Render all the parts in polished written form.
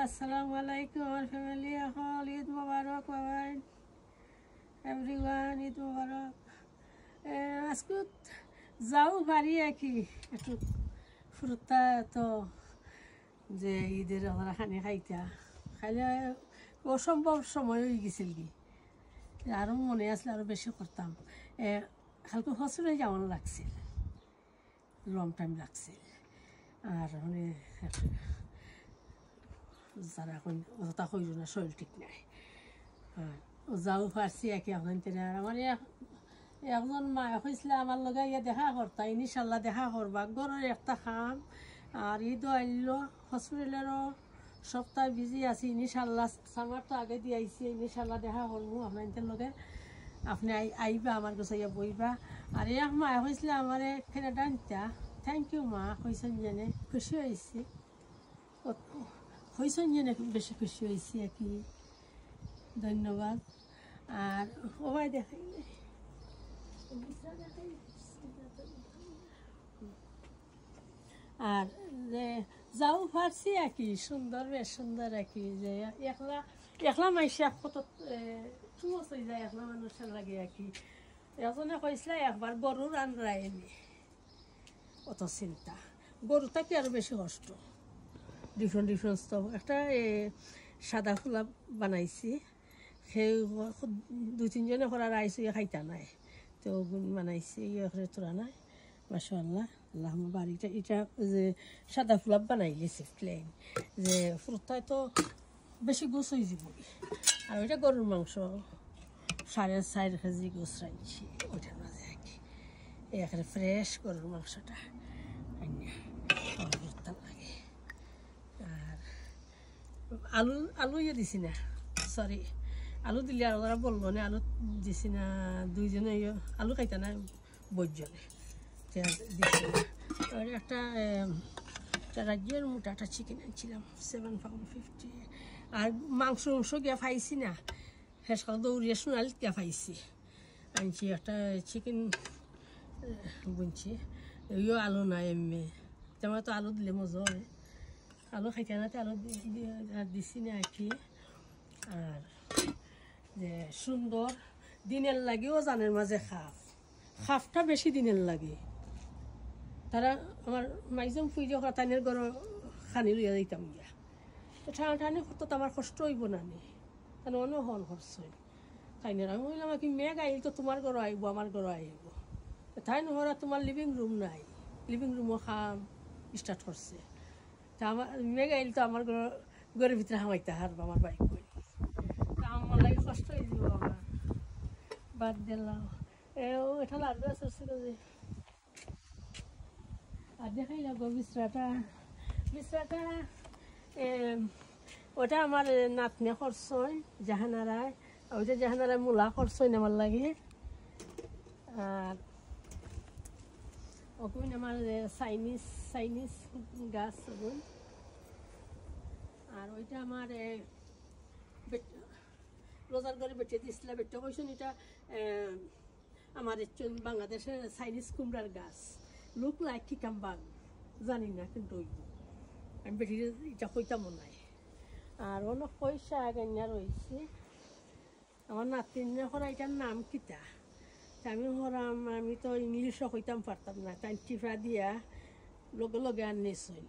Assalamu alaikum our family. All Eid Mubarak, everyone. Eid Mubarak. আজকে যাও পারি কি একটু ফুরতা তো যে ঈদের আমরা খানি খাইতা খাইলে অসম্ভব সময় হয়ে গেছিল কি আরও মনে আসলে আরও বেশি করতাম হালকা হসপিটালে যাওয়ানো লাগছিল লং টাইম লাগছিল আর মানে যারা এখন অতটা হইল না শরীর ঠিক নাই যাও পারছি একে এখন আমার একজন মা হয়েছিল আমার লগে ইয়ে দেখা করতা ইনশাল্লাহ দেখা করবা ঘরের একটা খাম আর ঈদও আইল হসপিটালেরও সপ্তাহ বিজি আছি ইনশাল্লাহ সামার তো আগে দিয়ে আইসি ইনশাল্লাহ দেখা করবো আপনাদের লগে আপনি আইবা আমার কাছে বইবা আর এক মা হয়েছিল আমার এখানে ডানটা থ্যাংক ইউ মা হয়েছেন জেনে খুশি হয়েছি হয়েছেন জেনে বেশি খুশি হয়েছি আর কি ধন্যবাদ আর ওবাই দেখাই আর যে যাও পারছি আর কি সুন্দর বেশ সুন্দর আর কি যে একলা একলা মাইসা কত চুমস হয়ে যায় একলা মানুষের লাগে আর কি এজনে কইছিল একবার গরু রান্নায় এনে অত চিন্তা গরুটা কি আরো বেশি কষ্ট ডিফারেন্ট স্টোভ একটা সাদা খোলা বানাইছি সেই দুই তিনজনে করার আইসি খাইতা নাই তো গুণ বানাইছি ইয়ে করে তোরা নাই মাশাআল্লাহ আল্লাহ বাড়িটা এটা যে সাদা ফুলাপ বানাই গেছে প্লেন যে ফুরতায় তো বেশি গোছ হয়ে যাব আর ওইটা গরুর মাংস 4.5 কেজি গোছ রাখছি ওইটার মাঝে আর কি এখানে ফ্রেশ গরুর মাংসটা লাগে আর আলু ইয়ে দিছি না সরি আলু দিলে আর ওরা বলবো না আলু দিছি না দুইজনে আলু খাইতা না বইজনে দিছি না আর একটা রাজ্যের মোটা একটা চিকেন আনছিলাম 7 £50 আর মাংস গিয়া পাইছি না শেষ কাল দৌড়িয়ে সোনালিত গিয়া পাইছি আনছি একটা চিকেন বুনছি ইও আলু নাই এমনি তেমন তো আলু দিলে মজা হয় আলু খাইতে না আলু দিছি না আর কি আর যে সুন্দর দিনের লাগেও জানের মাঝে খাফটা বেশি দিনের লাগে তারা আমার মাইজম ফুইজে তাইনের গরম খানি লইয়া দিতাম গিয়া ঠান্ডা ঠান্ডা তো আমার কষ্ট হইব না নি তাহলে অন্য হল খরচ তাইনের আমি বললাম কি মেঘ আইল তো তোমার ঘর আইব আমার ঘর আইব তাই নহরা তোমার লিভিং রুম নাই লিভিং রুমও খাম স্টার্ট করছে তা আমার মেঘ আইল তো আমার ঘরের ভিতরে হামাইতে হারব আমার বাইক করে তা আমার লাগে কষ্ট হয়ে যাব আমার বাদ দিলাম এটা লাগবে আসছিল যে আর দেখাই লাগবো বিছরাটা ওটা আমার নাতনি খরচই জাহানারায় ওইটা জাহানারায় মূলা খরচই আমার লাগে আর ওগুন আমার চাইনিজ গাছ ওগুন আর ওইটা আমার রোজার ঘরে বেটে দিয়েছিল বেটে কইছেন এটা আমার বাংলাদেশের চাইনিজ কুমড়ার গাছ লুক লাইক কিকাম বাগ জানি না কিন্তু আমি বেটি এটা কইতাম নাই আর অনেক পয়সা গান্যা রয়েছে আমার নাতিনে করা এটার নাম কিতা আমি হরাম আমি তো ইংলিশও কইতাম পারতাম না তাই টিফা দিয়া লগে লগে আনিছেন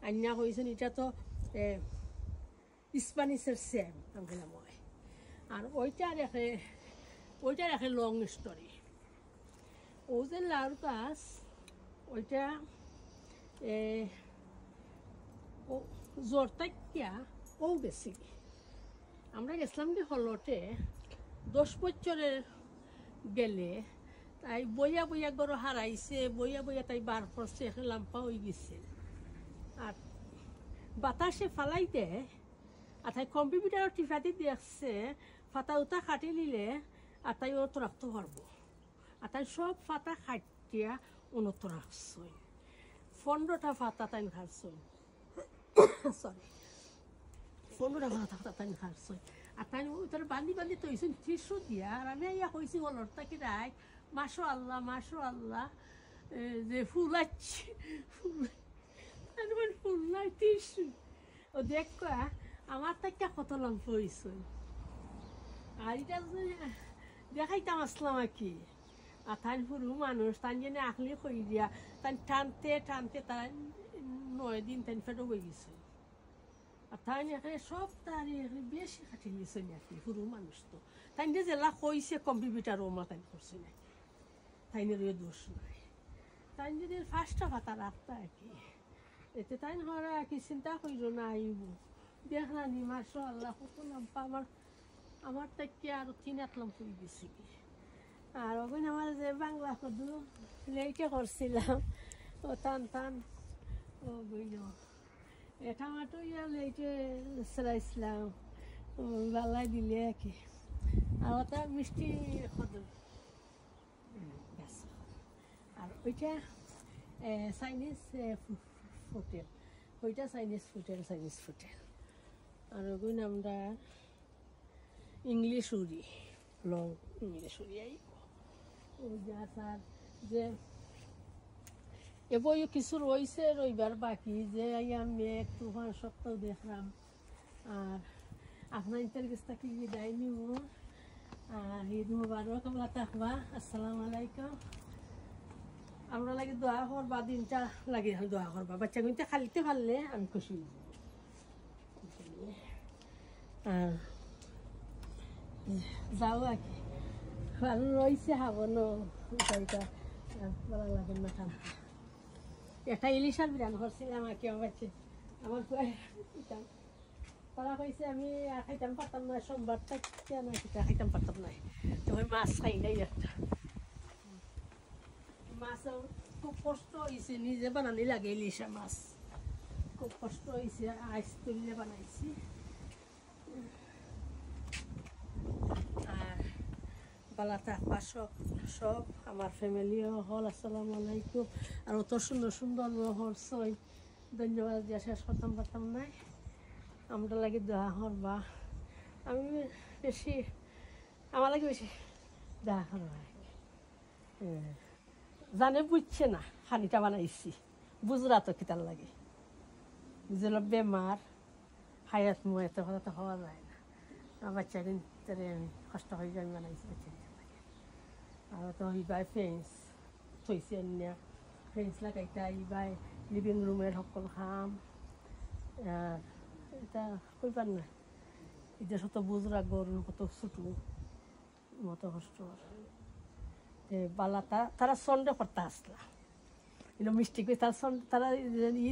আন্যা কইছেন এটা তো স্প্যানিশের সেম আমি মই আর ওইটার একে লং স্টোরি ও যে লাউ গাছ ওইটা জোরতাকিয়া ও গেছি আমরা গেছিলাম কি হলটে 10 বছরের গেলে তাই বইয়া বইয়া গরু হারাইছে বইয়া বইয়া তাই বার করছে এখন লাম্পা হয়ে গেছে আর বাতাসে ফালাই দেয় আর তাই কম্পিউটার টিফাতে দেখছে ফাতা উতা খাটি নিলে আর তাই অত রাখতে পারবো আর তাই সব ফাতা খাটিয়া উন্নত রাখছই 15টা ফাতা তাই খাচ্ছই সরি 15টা ফাতা তাই খাচ্ছই আর তাই ওইটার বান্ধি তো হয়েছেন টিসু দিয়া আর আমি ইয়া কইছি হলর তাকে রাখ মাশাআল্লাহ যে ফুলাচ্ছি ফুল নাই টিসু ও দেখ আমার থেকে কত লম্প হয়েছে আর এটা দেখাইতাম আসলাম আর কি আর তাই পুরো মানুষ তাই জেনে আখলি কই দিয়া তাই টানতে টানতে তারা 9 দিন তাই ফেটে হয়ে গেছে আর তাই এখানে সব তার বেশি খাটি গেছে নাকি পুরো মানুষ তো তাই যে জেলা কইছে কম্পিউটার ওমা তাই করছে নাকি তাই দোষ নাই তাই যদি ফার্স্টটা ভাতা রাখতা আর কি এতে তাই হরা কি চিন্তা করিল না আইব দেখলানি মাসো আল্লাহ কত লম্পা আমার থেকে আরো 3 লম্প করে গেছি আর ওখানে আমার যে বাংলা কদু লেটে করছিলাম ও টান টান ও বইল এটা আমারও ইয়া লেটে সেরাইছিলাম বালাই দিলে আর কি আর ওটা মিষ্টি কদু আর ওইটা চাইনিজ হোটেল ওইটা চাইনিজ হোটেল আর ওগুলো আমরা ইংলিশ উড়ি লং ইংলিশ উড়ি আইব ওই যা স্যার যে এবার কিছু রয়েছে রইবার বাকি যে আমি এক তুফান সপ্তাহ দেখলাম আর আপনার ইন্টারভিউ থেকে বিদায় নিব আর ঈদ মুবারক আমরা থাকবা আসসালামু আলাইকুম আমরা লাগে দোয়া করবা দিনটা লাগে দোয়া করবা বাচ্চা কিন্তু খালিতে পারলে আমি খুশি আর যাও আর কি ভালো রয়েছে হাবনো এটা ভালো লাগে না খান একটা ইলিশার বিরান করছিলাম আর কি আমার বাচ্চা আমার তারা কইছে আমি খাইতাম পারতাম না সোমবার থেকে না খাইতাম পারতাম না তখন মাছ খাই নাই একটা মাছও খুব কষ্ট হয়েছে নিজে বানানি লাগে ইলিশা মাছ খুব কষ্ট হয়েছে আইস তুললে বানাইছি আর বালা থাকবা সব আমার ফ্যামিলিও হল আসসালামু আলাইকুম আর অত সুন্দর সুন্দর হল সই ধন্যবাদ দিয়া শেষ করতাম পারতাম নাই আমরা লাগে দোয়া করবা আমি বেশি আমার লাগে বেশি দোয়া করবা জানে বুঝছে না খানিটা বানাইছি বুঝরা তো কিতার লাগে বুঝল বেমার হায়াত মুখ এত কথা তো হওয়া যায় না আমার বাচ্চা দিন আমি কষ্ট হয়ে আমি বানাইছি বাচ্চা দিন লাগে আর তো ইবাই ফ্রেন্স থইছি অন্য ফ্রেন্স লাগাইতা ইবাই লিভিং রুমের সকল খাম আর এটা কইবার না এটা শত বুঝরা গরু কত ছোটো মতো কষ্ট বালা তারা সন্দেহ করতে আসলা কিন্তু মিষ্টি করে তারা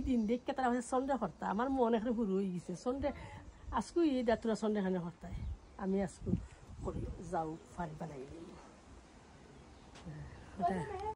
দিন দেখে তারা সন্দেহ করতা আমার মন এখানে পুরো হয়ে গেছে সন্দেহ আজকু ঈদ আর তোরা সন্দেহ এখানে করতায় আমি আজকু করি যাও ফারি বানাই দিই